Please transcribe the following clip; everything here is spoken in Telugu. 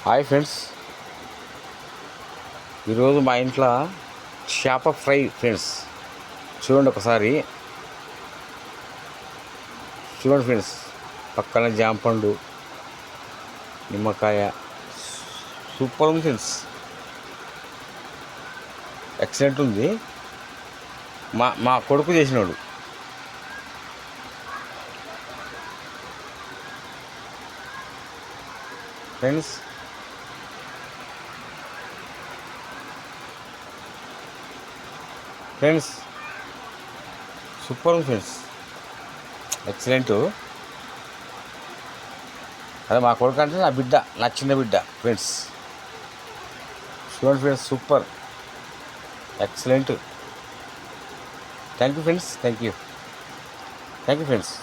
హాయ్ ఫ్రెండ్స్, ఈరోజు మా ఇంట్లో చేప ఫ్రై ఫ్రెండ్స్. చూడండి ఒకసారి, చూడండి ఫ్రెండ్స్. పక్కన జాంపండు, నిమ్మకాయ, సూపర్ ఉంది ఫ్రెండ్స్. ఎక్సలెంట్ ఉంది. మా మా కొడుకు చేసినాడు. ఫ్రెండ్స్, సూపర్ ఉంది ఫ్రెండ్స్, ఎక్సలెంట్. అదే మా కొడుకు అంటే నా బిడ్డ, నా చిన్న బిడ్డ ఫ్రెండ్స్. చూడండి friends, super, excellent. Thank you friends, thank you friends.